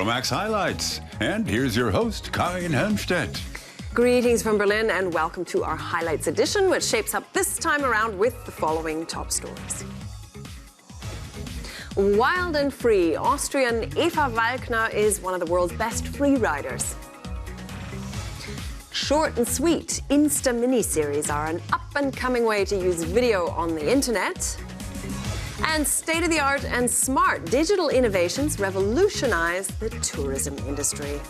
Euromaxx highlights. And here's your host, Karin Helmstedt. Greetings from Berlin and welcome to our highlights edition, which shapes up this time around with the following top stories. Wild and free, Austrian Eva Walkner is one of the world's best freeriders. Short and sweet, InstaMiniSeries are an up-and-coming way to use video on the internet. And state-of-the-art and smart digital innovations revolutionize the tourism industry.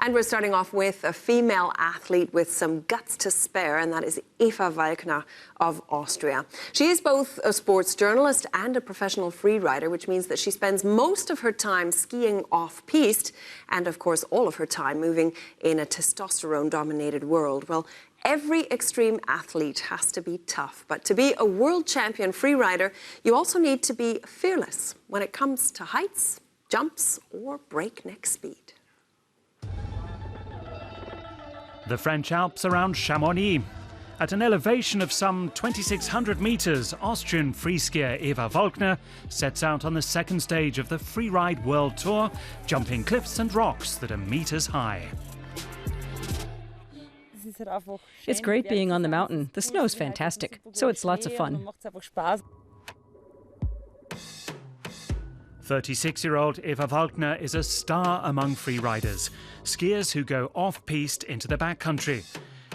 And we're starting off with a female athlete with some guts to spare, and that is Ava Volkner of Austria. She is both a sports journalist and a professional freerider, which means that she spends most of her time skiing off-piste and, of course, all of her time moving in a testosterone-dominated world. Well, every extreme athlete has to be tough, but to be a world champion freerider, you also need to be fearless when it comes to heights, jumps, or breakneck speed. The French Alps around Chamonix. At an elevation of some 2,600 meters, Austrian freeskier Ava Volkner sets out on the second stage of the Freeride World Tour, jumping cliffs and rocks that are meters high. It's great being on the mountain. The snow's fantastic, so it's lots of fun. 36-year-old Ava Volkner is a star among freeriders, skiers who go off-piste into the backcountry.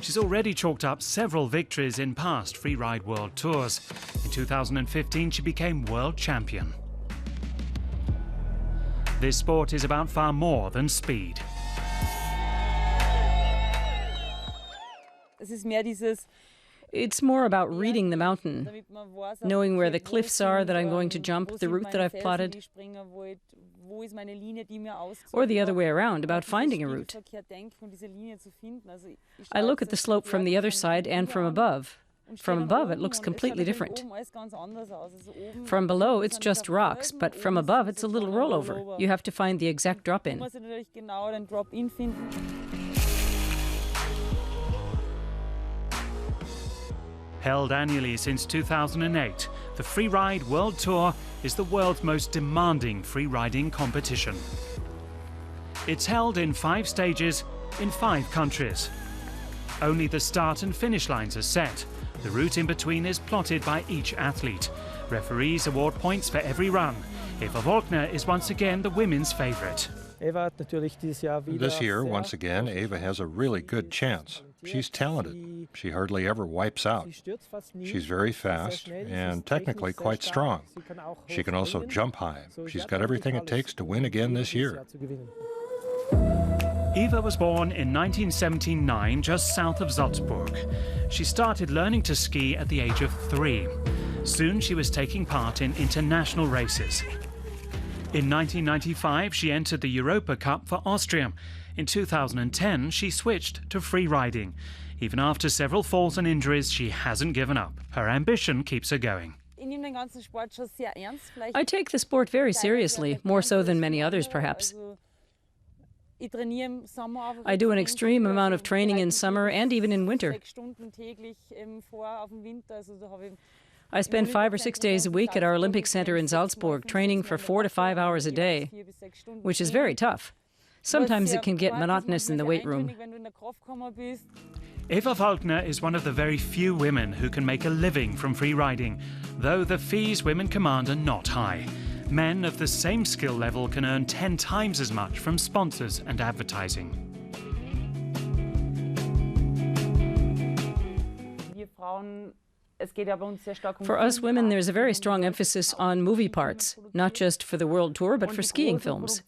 She's already chalked up several victories in past Freeride World Tours. In 2015, she became world champion. This sport is about far more than speed. It's more about reading the mountain, knowing where the cliffs are that I'm going to jump, the route that I've plotted, or the other way around, about finding a route. I look at the slope from the other side and from above. From above, it looks completely different. From below, it's just rocks, but from above, it's a little rollover. You have to find the exact drop-in. Held annually since 2008, the Freeride World Tour is the world's most demanding freeriding competition. It's held in 5 stages in 5 countries. Only the start and finish lines are set. The route in between is plotted by each athlete. Referees award points for every run. Ava Volkner is once again the women's favorite. This year, once again, Ava has a really good chance. She's talented. She hardly ever wipes out. She's very fast and technically quite strong. She can also jump high. She's got everything it takes to win again this year. Eva was born in 1979, just south of Salzburg. She started learning to ski at the age of 3. Soon she was taking part in international races. In 1995, she entered the Europa Cup for Austria. In 2010, she switched to freeriding. Even after several falls and injuries, she hasn't given up. Her ambition keeps her going. I take the sport very seriously, more so than many others, perhaps. I do an extreme amount of training in summer and even in winter. I spend 5 or 6 days a week at our Olympic Center in Salzburg, training for 4 to 5 hours a day, which is very tough. Sometimes it can get monotonous in the weight room. Ava Faulkner is one of the very few women who can make a living from freeriding, though the fees women command are not high. Men of the same skill level can earn 10 times as much from sponsors and advertising. For us women, there's a very strong emphasis on movie parts, not just for the world tour, but for skiing films.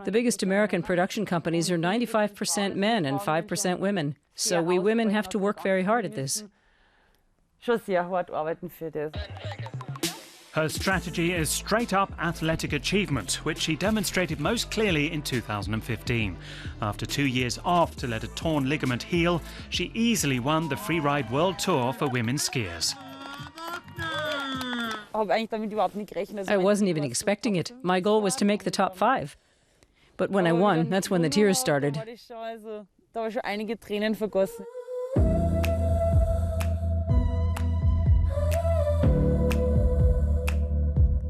The biggest American production companies are 95% men and 5% women, so we women have to work very hard at this. Her strategy is straight-up athletic achievement, which she demonstrated most clearly in 2015. After 2 years off to let a torn ligament heal, she easily won the Freeride World Tour for women skiers. I wasn't even expecting it. My goal was to make the top 5. But when I won, that's when the tears started.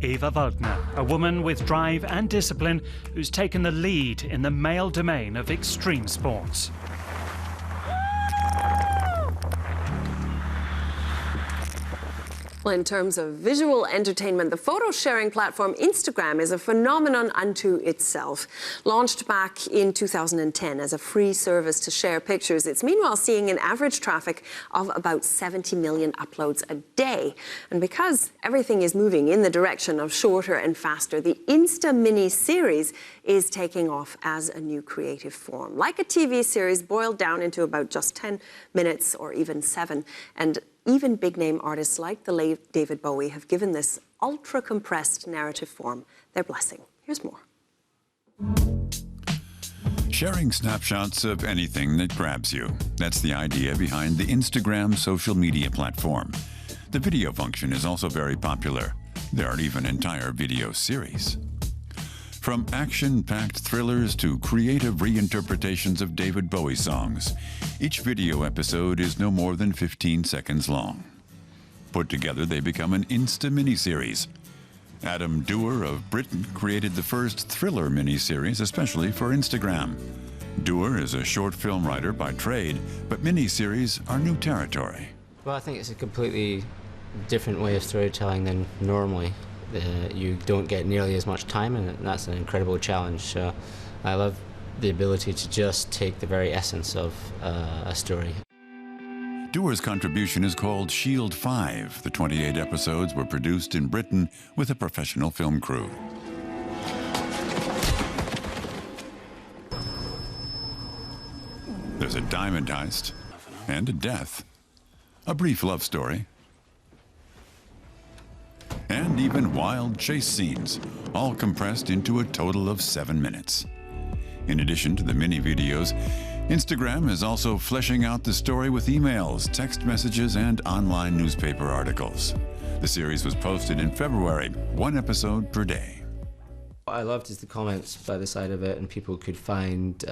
Ava Volkner, a woman with drive and discipline who's taken the lead in the male domain of extreme sports. Well, in terms of visual entertainment, the photo-sharing platform Instagram is a phenomenon unto itself. Launched back in 2010 as a free service to share pictures, it's meanwhile seeing an average traffic of about 70 million uploads a day. And because everything is moving in the direction of shorter and faster, the InstaMiniSeries is taking off as a new creative form. Like a TV series boiled down into about just 10 minutes or even 7. And even big-name artists like the late David Bowie have given this ultra-compressed narrative form their blessing. Here's more. Sharing snapshots of anything that grabs you. That's the idea behind the Instagram social media platform. The video function is also very popular. There are even entire video series. From action-packed thrillers to creative reinterpretations of David Bowie songs, each video episode is no more than 15 seconds long. Put together, they become an InstaMiniSeries. Adam Dewar of Britain created the first thriller miniseries especially for Instagram. Dewar is a short film writer by trade, but miniseries are new territory. Well, I think it's a completely different way of storytelling than normally. You don't get nearly as much time in it, and that's an incredible challenge. So I love the ability to just take the very essence of a story. Dewar's contribution is called Shield 5. The 28 episodes were produced in Britain with a professional film crew. There's a diamond heist and a death, a brief love story, and even wild chase scenes, all compressed into a total of 7 minutes. In addition to the mini videos, Instagram is also fleshing out the story with emails, text messages, and online newspaper articles. The series was posted in February, 1 episode per day. What I loved is the comments by the side of it, and people could find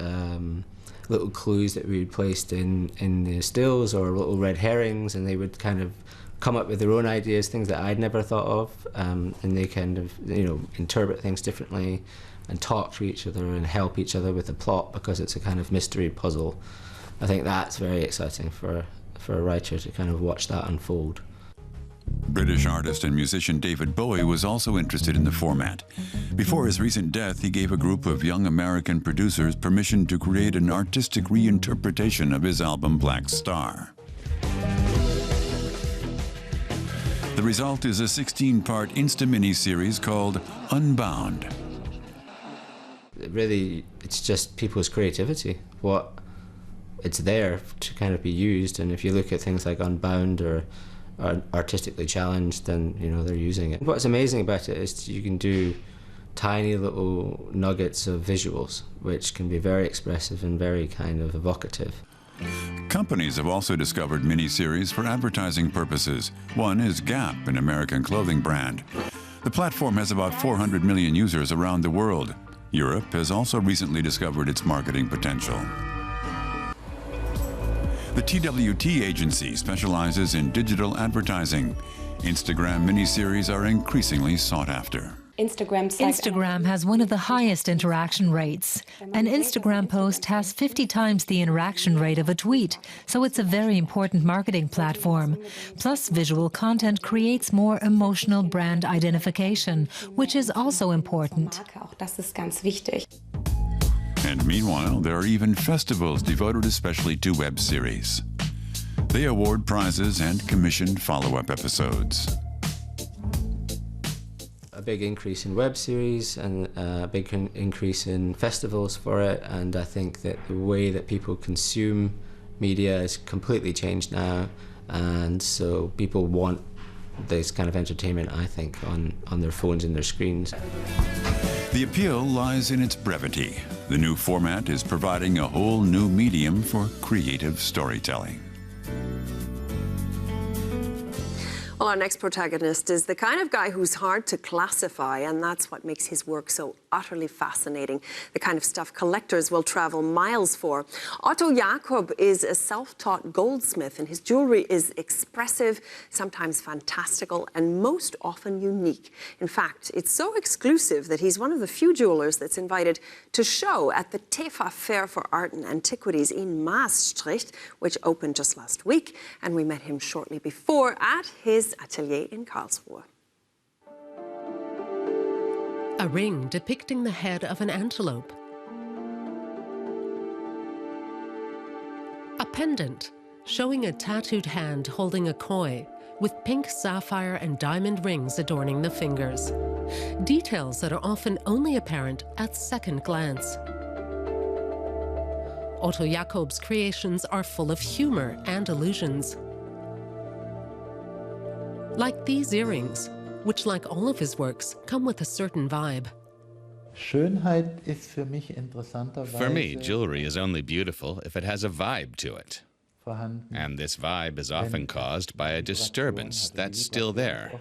little clues that we had placed in the stills or little red herrings, and they would kind of come up with their own ideas, things that I'd never thought of, and they kind of, interpret things differently and talk to each other and help each other with the plot because it's a kind of mystery puzzle. I think that's very exciting for a writer to kind of watch that unfold. British artist and musician David Bowie was also interested in the format. Before his recent death, he gave a group of young American producers permission to create an artistic reinterpretation of his album Black Star. The result is a 16-part InstaMiniSeries called Unbound. Really, it's just people's creativity. It's there to kind of be used, and if you look at things like Unbound or artistically challenged, then they're using it. What's amazing about it is you can do tiny little nuggets of visuals, which can be very expressive and very kind of evocative. Companies have also discovered miniseries for advertising purposes. One is Gap, an American clothing brand. The platform has about 400 million users around the world. Europe has also recently discovered its marketing potential. The TWT agency specializes in digital advertising. Instagram miniseries are increasingly sought after. Instagram has one of the highest interaction rates. An Instagram post has 50 times the interaction rate of a tweet, so it's a very important marketing platform. Plus, visual content creates more emotional brand identification, which is also important. And meanwhile, there are even festivals devoted especially to web series. They award prizes and commission follow-up episodes. A big increase in web series and a big increase in festivals for it, and I think that the way that people consume media has completely changed now, and so people want this kind of entertainment, I think, on their phones and their screens. The appeal lies in its brevity. The new format is providing a whole new medium for creative storytelling. Well, our next protagonist is the kind of guy who's hard to classify, and that's what makes his work so utterly fascinating, the kind of stuff collectors will travel miles for. Otto Jakob is a self-taught goldsmith, and his jewelry is expressive, sometimes fantastical, and most often unique. In fact, it's so exclusive that he's one of the few jewelers that's invited to show at the TEFA Fair for Art and Antiquities in Maastricht, which opened just last week, and we met him shortly before at his atelier in Karlsruhe. A ring depicting the head of an antelope. A pendant showing a tattooed hand holding a koi with pink sapphire and diamond rings adorning the fingers. Details that are often only apparent at second glance. Otto Jakob's creations are full of humor and illusions. Like these earrings, which, like all of his works, come with a certain vibe. For me, jewelry is only beautiful if it has a vibe to it. And this vibe is often caused by a disturbance that's still there.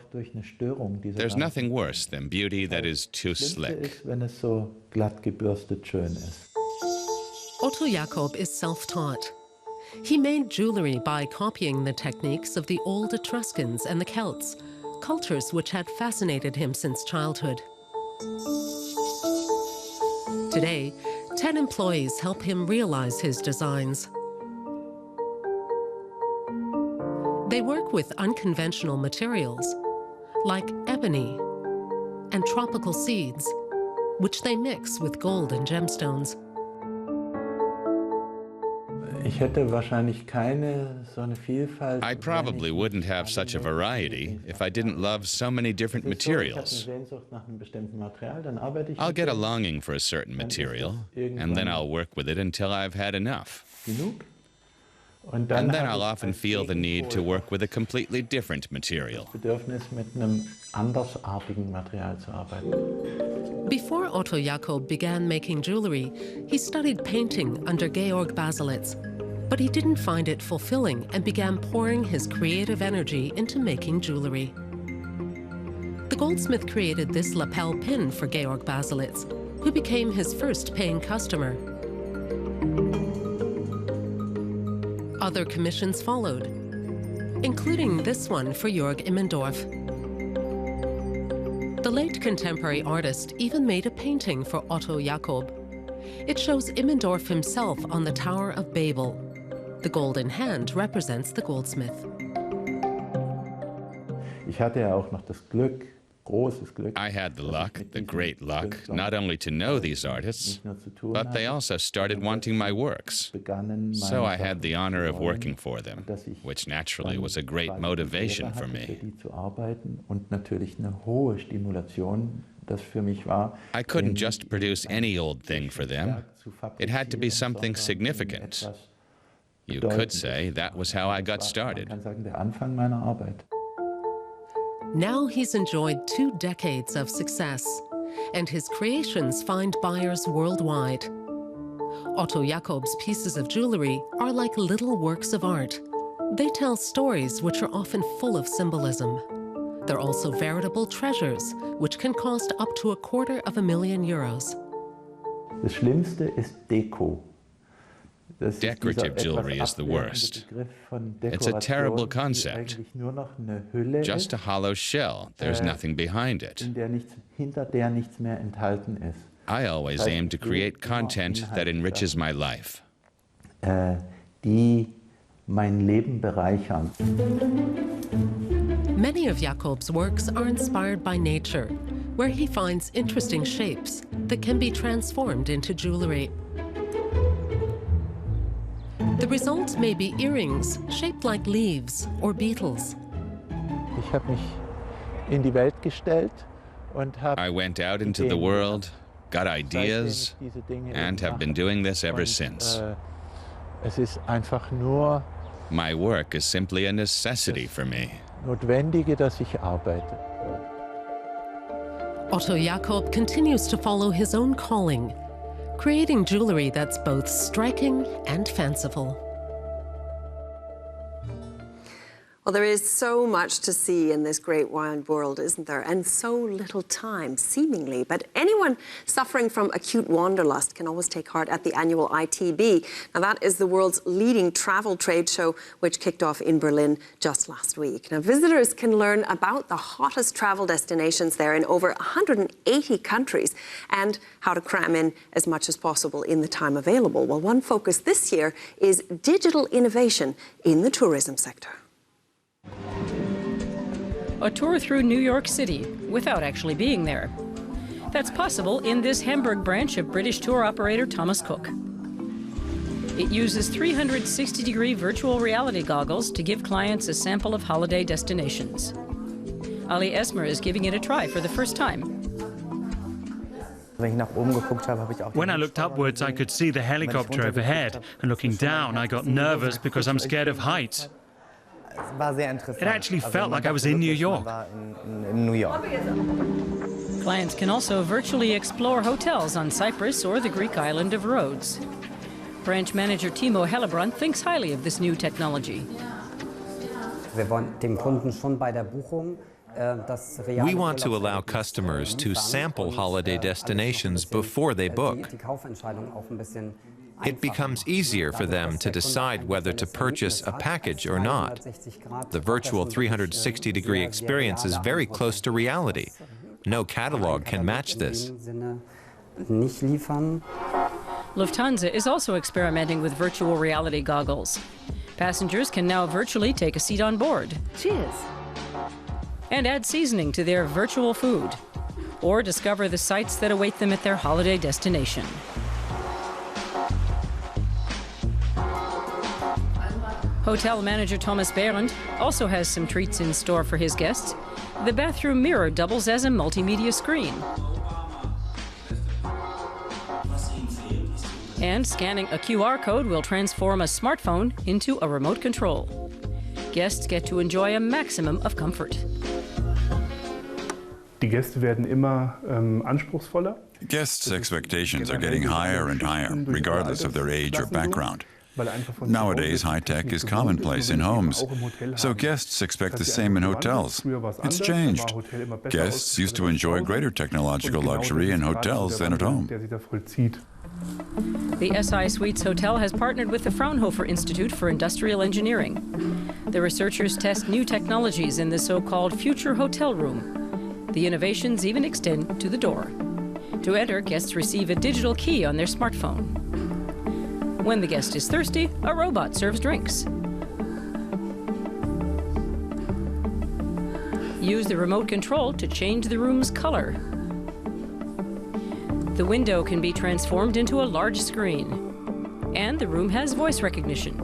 There's nothing worse than beauty that is too slick. Otto Jakob is self-taught. He made jewelry by copying the techniques of the old Etruscans and the Celts, cultures which had fascinated him since childhood. Today, 10 employees help him realize his designs. They work with unconventional materials, like ebony and tropical seeds, which they mix with gold and gemstones. I probably wouldn't have such a variety if I didn't love so many different materials. I'll get a longing for a certain material, and then I'll work with it until I've had enough. And then I'll often feel the need to work with a completely different material. Before Otto Jakob began making jewelry, he studied painting under Georg Baselitz, but he didn't find it fulfilling and began pouring his creative energy into making jewelry. The goldsmith created this lapel pin for Georg Baselitz, who became his first paying customer. Other commissions followed, including this one for Jörg Immendorf. The late contemporary artist even made a painting for Otto Jakob. It shows Immendorf himself on the Tower of Babel. The golden hand represents the goldsmith. I had the luck, the great luck, not only to know these artists, but they also started wanting my works. So I had the honor of working for them, which naturally was a great motivation for me. I couldn't just produce any old thing for them. It had to be something significant. You could say that was how I got started. Now he's enjoyed 2 decades of success, and his creations find buyers worldwide. Otto Jakob's pieces of jewelry are like little works of art. They tell stories which are often full of symbolism. They're also veritable treasures, which can cost up to €250,000. Das Schlimmste ist Deko. Decorative jewelry is the worst. It's a terrible concept. Just a hollow shell. There's nothing behind it. I always aim to create content that enriches my life. Die mein Leben bereichern. Many of Jakob's works are inspired by nature, where he finds interesting shapes that can be transformed into jewelry. The result may be earrings shaped like leaves or beetles. I went out into the world, got ideas, and have been doing this ever since. My work is simply a necessity for me. Otto Jakob continues to follow his own calling, creating jewelry that's both striking and fanciful. Well, there is so much to see in this great wide world, isn't there? And so little time, seemingly. But anyone suffering from acute wanderlust can always take heart at the annual ITB. Now, that is the world's leading travel trade show, which kicked off in Berlin just last week. Now, visitors can learn about the hottest travel destinations there in over 180 countries and how to cram in as much as possible in the time available. Well, one focus this year is digital innovation in the tourism sector. A tour through New York City without actually being there. That's possible in this Hamburg branch of British tour operator Thomas Cook. It uses 360-degree virtual reality goggles to give clients a sample of holiday destinations. Ali Esmer is giving it a try for the first time. When I looked upwards, I could see the helicopter overhead, and looking down, I got nervous because I'm scared of heights. It actually felt like I was in New York. Clients can also virtually explore hotels on Cyprus or the Greek island of Rhodes. Branch manager Timo Hellebrand thinks highly of this new technology. We want to allow customers to sample holiday destinations before they book. It becomes easier for them to decide whether to purchase a package or not. The virtual 360-degree experience is very close to reality. No catalog can match this. Lufthansa is also experimenting with virtual reality goggles. Passengers can now virtually take a seat on board. Cheers. And add seasoning to their virtual food, or discover the sights that await them at their holiday destination. Hotel manager Thomas Behrendt also has some treats in store for his guests. The bathroom mirror doubles as a multimedia screen. And scanning a QR code will transform a smartphone into a remote control. Guests get to enjoy a maximum of comfort. Die Gäste werden immer anspruchsvoller. Guests' expectations are getting higher and higher, regardless of their age or background. Nowadays, high-tech is commonplace in homes, so guests expect the same in hotels. It's changed. Guests used to enjoy greater technological luxury in hotels than at home. The SI Suites Hotel has partnered with the Fraunhofer Institute for Industrial Engineering. The researchers test new technologies in the so-called future hotel room. The innovations even extend to the door. To enter, guests receive a digital key on their smartphone. When the guest is thirsty, a robot serves drinks. Use the remote control to change the room's color. The window can be transformed into a large screen. And the room has voice recognition.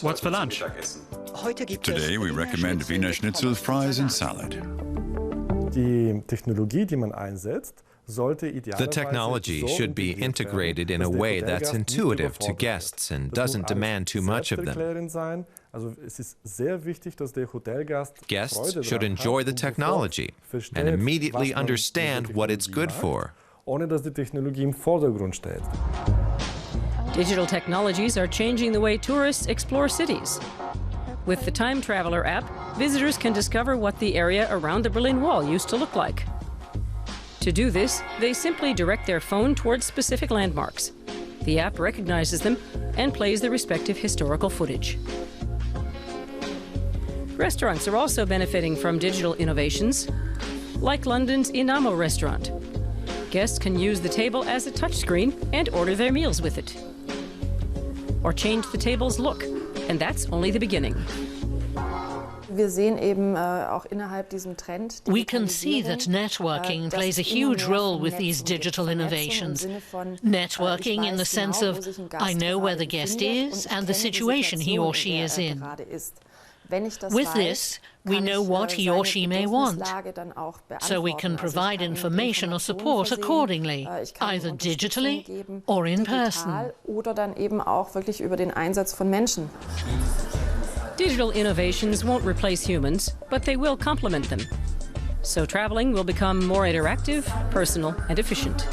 What's for lunch? Today we recommend Wiener Schnitzel, fries and salad. Die Technologie, die man einsetzt, the technology should be integrated in a way that's intuitive to guests and doesn't demand too much of them. Guests should enjoy the technology and immediately understand what it's good for. Digital technologies are changing the way tourists explore cities. With the Time Traveler app, visitors can discover what the area around the Berlin Wall used to look like. To do this, they simply direct their phone towards specific landmarks. The app recognizes them and plays the respective historical footage. Restaurants are also benefiting from digital innovations, like London's Inamo restaurant. Guests can use the table as a touchscreen and order their meals with it. Or change the table's look, and that's only the beginning. We can see that networking plays a huge role with these digital innovations. Networking in the sense of, I know where the guest is and the situation he or she is in. With this, we know what he or she may want, so we can provide information or support accordingly, either digitally or in person. Digital innovations won't replace humans, but they will complement them. So traveling will become more interactive, personal, and efficient.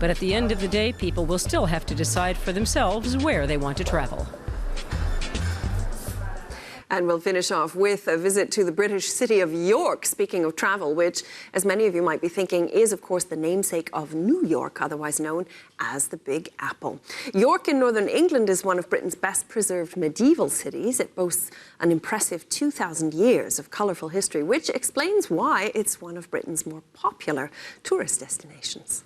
But at the end of the day, people will still have to decide for themselves where they want to travel. And we'll finish off with a visit to the British city of York, speaking of travel, which, as many of you might be thinking, is, of course, the namesake of New York, otherwise known as the Big Apple. York in northern England is one of Britain's best preserved medieval cities. It boasts an impressive 2,000 years of colourful history, which explains why it's one of Britain's more popular tourist destinations.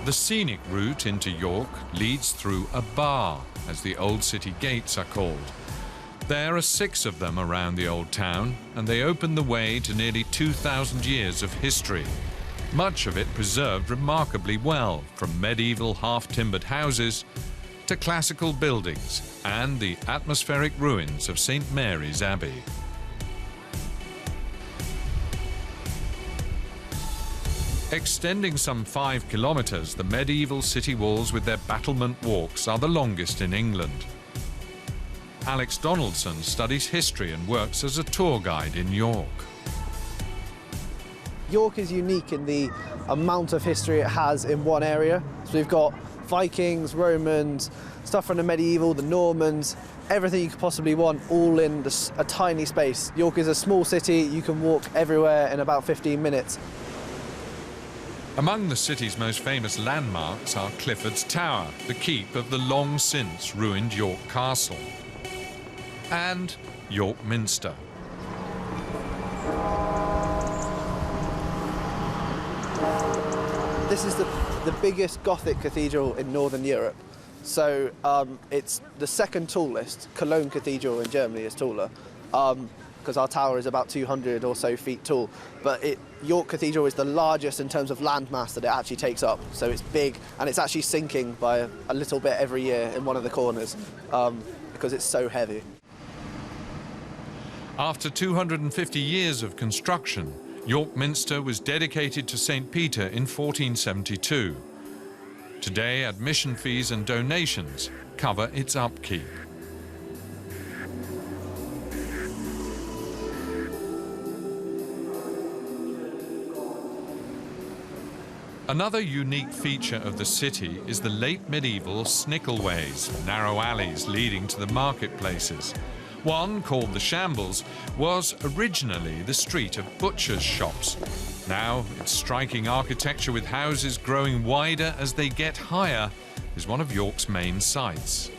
The scenic route into York leads through a bar, as the old city gates are called. There are 6 of them around the old town, and they open the way to nearly 2,000 years of history. Much of it preserved remarkably well, from medieval half-timbered houses to classical buildings and the atmospheric ruins of St. Mary's Abbey. Extending some 5 kilometres, the medieval city walls with their battlement walks are the longest in England. Alex Donaldson studies history and works as a tour guide in York. York is unique in the amount of history it has in one area. So we've got Vikings, Romans, stuff from the medieval, the Normans, everything you could possibly want, all in a tiny space. York is a small city, you can walk everywhere in about 15 minutes. Among the city's most famous landmarks are Clifford's Tower, the keep of the long-since ruined York Castle, and York Minster. This is the biggest Gothic cathedral in Northern Europe. So it's the second tallest. Cologne Cathedral in Germany is taller, because our tower is about 200 or so feet tall. But York Cathedral is the largest in terms of landmass that it actually takes up. So it's big, and it's actually sinking by a little bit every year in one of the corners, because it's so heavy. After 250 years of construction, York Minster was dedicated to St. Peter in 1472. Today, admission fees and donations cover its upkeep. Another unique feature of the city is the late medieval snickelways, narrow alleys leading to the marketplaces. One, called the Shambles, was originally the street of butchers' shops. Now, its striking architecture with houses growing wider as they get higher is one of York's main sights.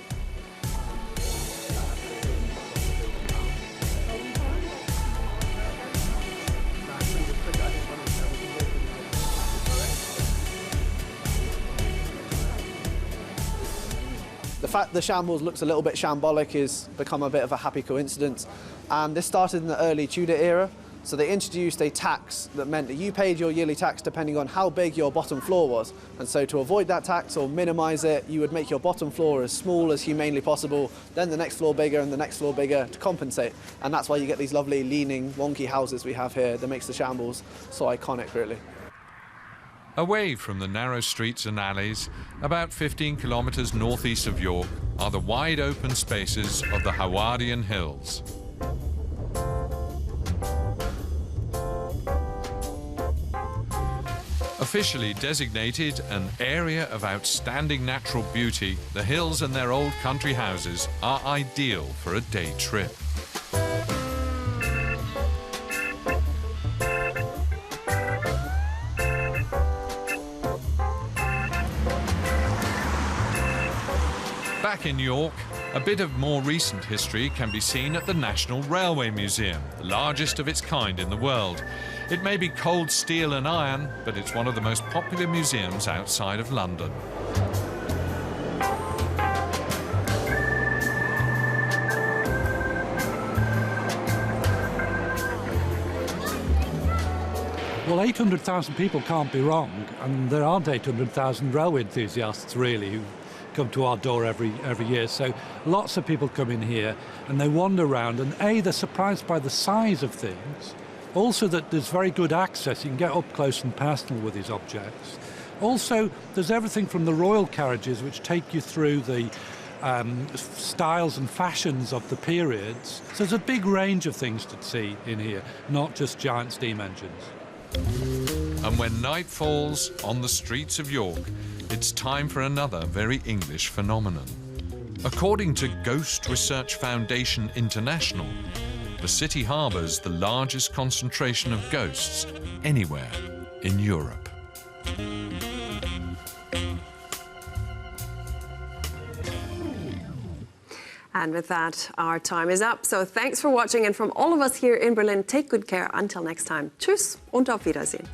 The fact the Shambles looks a little bit shambolic has become a bit of a happy coincidence. And this started in the early Tudor era. So they introduced a tax that meant that you paid your yearly tax depending on how big your bottom floor was. And so to avoid that tax or minimise it, you would make your bottom floor as small as humanely possible, then the next floor bigger and the next floor bigger to compensate. And that's why you get these lovely leaning, wonky houses we have here that makes the Shambles so iconic, really. Away from the narrow streets and alleys, about 15 kilometres northeast of York, are the wide open spaces of the Howardian Hills. Officially designated an area of outstanding natural beauty, the hills and their old country houses are ideal for a day trip. Back in York, a bit of more recent history can be seen at the National Railway Museum, the largest of its kind in the world. It may be cold steel and iron, but it's one of the most popular museums outside of London. Well, 800,000 people can't be wrong, and there aren't 800,000 railway enthusiasts, really, who come to our door every year. So lots of people come in here and they wander around, and they're surprised by the size of things. Also that there's very good access, you can get up close and personal with these objects. Also, there's everything from the royal carriages, which take you through the styles and fashions of the periods. So there's a big range of things to see in here, not just giant steam engines. And when night falls on the streets of York, it's time for another very English phenomenon. According to Ghost Research Foundation International, the city harbours the largest concentration of ghosts anywhere in Europe. And with that, our time is up. So thanks for watching, and from all of us here in Berlin, take good care. Until next time. Tschüss und auf Wiedersehen.